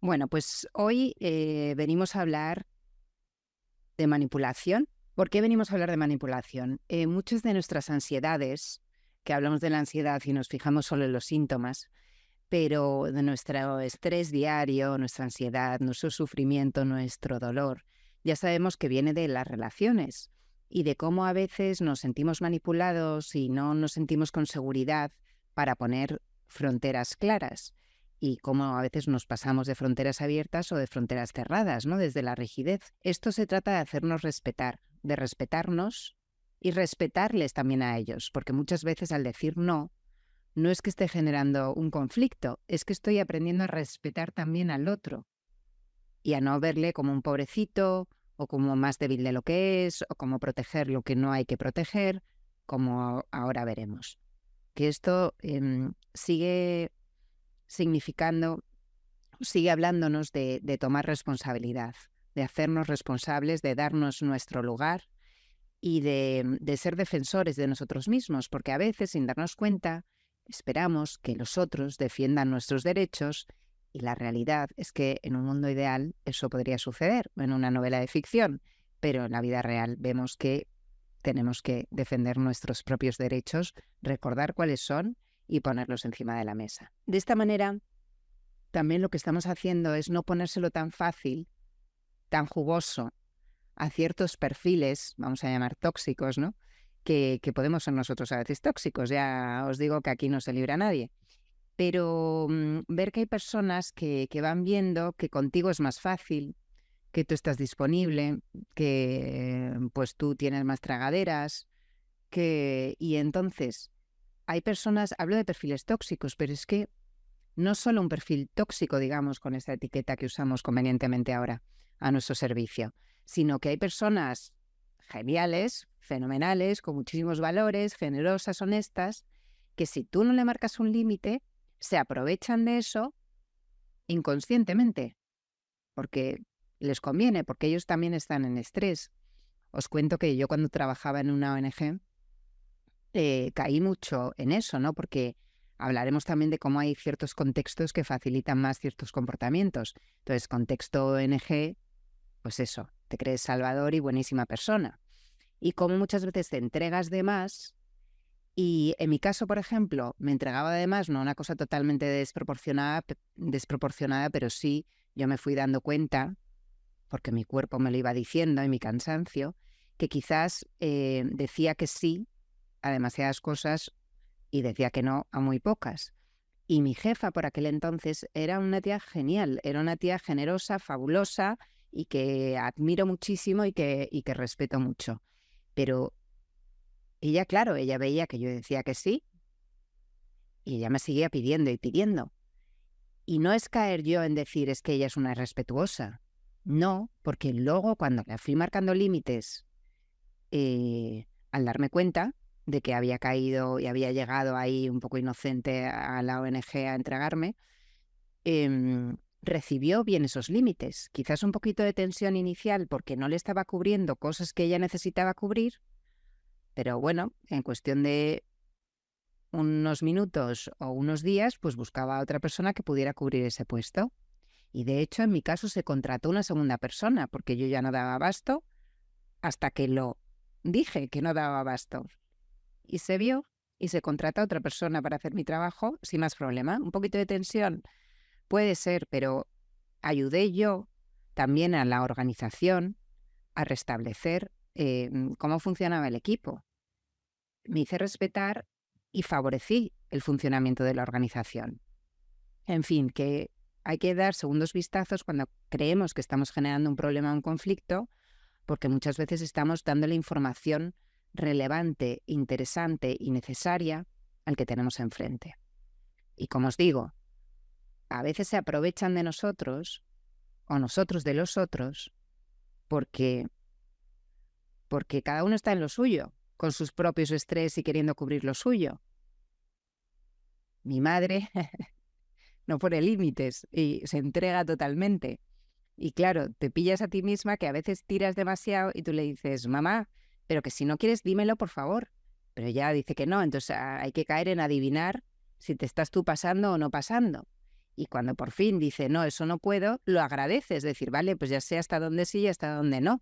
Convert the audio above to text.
Bueno, pues hoy venimos a hablar de manipulación. ¿Por qué venimos a hablar de manipulación? Muchas de nuestras ansiedades, que hablamos de la ansiedad y nos fijamos solo en los síntomas, pero de nuestro estrés diario, nuestra ansiedad, nuestro sufrimiento, nuestro dolor, ya sabemos que viene de las relaciones y de cómo a veces nos sentimos manipulados y no nos sentimos con seguridad para poner fronteras claras y cómo a veces nos pasamos de fronteras abiertas o de fronteras cerradas, ¿no? Desde la rigidez. Esto se trata de hacernos respetar, de respetarnos y respetarles también a ellos, porque muchas veces al decir no, no es que esté generando un conflicto, es que estoy aprendiendo a respetar también al otro y a no verle como un pobrecito o como más débil de lo que es o como proteger lo que no hay que proteger, como ahora veremos. Que esto sigue significando, sigue hablándonos de tomar responsabilidad, de hacernos responsables, de darnos nuestro lugar y de ser defensores de nosotros mismos, porque a veces, sin darnos cuenta, esperamos que los otros defiendan nuestros derechos y la realidad es que en un mundo ideal eso podría suceder, en una novela de ficción, pero en la vida real vemos que tenemos que defender nuestros propios derechos, recordar cuáles son y ponerlos encima de la mesa. De esta manera, también lo que estamos haciendo es no ponérselo tan fácil, tan jugoso a ciertos perfiles, vamos a llamar tóxicos, ¿no? Que podemos ser nosotros a veces tóxicos. Ya os digo que aquí no se libra nadie. Pero ver que hay personas que van viendo que contigo es más fácil, que tú estás disponible, que pues tú tienes más tragaderas, y entonces hay personas, hablo de perfiles tóxicos, pero es que no solo un perfil tóxico, digamos, con esta etiqueta que usamos convenientemente ahora a nuestro servicio, sino que hay personas geniales, fenomenales, con muchísimos valores, generosas, honestas, que si tú no le marcas un límite, se aprovechan de eso inconscientemente, porque les conviene, porque ellos también están en estrés. Os cuento que yo cuando trabajaba en una ONG, caí mucho en eso, ¿no? Porque hablaremos también de cómo hay ciertos contextos que facilitan más ciertos comportamientos. Entonces, contexto ONG, pues eso, te crees salvador y buenísima persona. Y cómo muchas veces te entregas de más y en mi caso, por ejemplo, me entregaba de más, no una cosa totalmente desproporcionada, pero sí yo me fui dando cuenta, porque mi cuerpo me lo iba diciendo y mi cansancio, que quizás decía que sí a demasiadas cosas y decía que no a muy pocas. Y mi jefa por aquel entonces era una tía genial, era una tía generosa, fabulosa y que admiro muchísimo y que respeto mucho. Pero ella, claro, ella veía que yo decía que sí y ella me seguía pidiendo y pidiendo. Y no es caer yo en decir es que ella es una irrespetuosa. No, porque luego cuando le fui marcando límites, al darme cuenta de que había caído y había llegado ahí un poco inocente a la ONG a entregarme, recibió bien esos límites. Quizás un poquito de tensión inicial porque no le estaba cubriendo cosas que ella necesitaba cubrir, pero bueno, en cuestión de unos minutos o unos días, pues buscaba a otra persona que pudiera cubrir ese puesto. Y de hecho, en mi caso se contrató una segunda persona porque yo ya no daba abasto hasta que lo dije que no daba abasto. Y se vio y se contrata a otra persona para hacer mi trabajo sin más problema. Un poquito de tensión puede ser, pero ayudé yo también a la organización a restablecer cómo funcionaba el equipo. Me hice respetar y favorecí el funcionamiento de la organización. En fin, que hay que dar segundos vistazos cuando creemos que estamos generando un problema o un conflicto, porque muchas veces estamos dándole información relevante, interesante y necesaria al que tenemos enfrente. Y como os digo, a veces se aprovechan de nosotros o nosotros de los otros porque, porque cada uno está en lo suyo, con sus propios estrés y queriendo cubrir lo suyo. Mi madre no pone límites y se entrega totalmente. Y claro, te pillas a ti misma que a veces tiras demasiado y tú le dices, mamá, pero que si no quieres, dímelo, por favor. Pero ella dice que no, entonces hay que caer en adivinar si te estás tú pasando o no pasando. Y cuando por fin dice, no, eso no puedo, lo agradece. Es decir, vale, pues ya sé hasta dónde sí y hasta dónde no.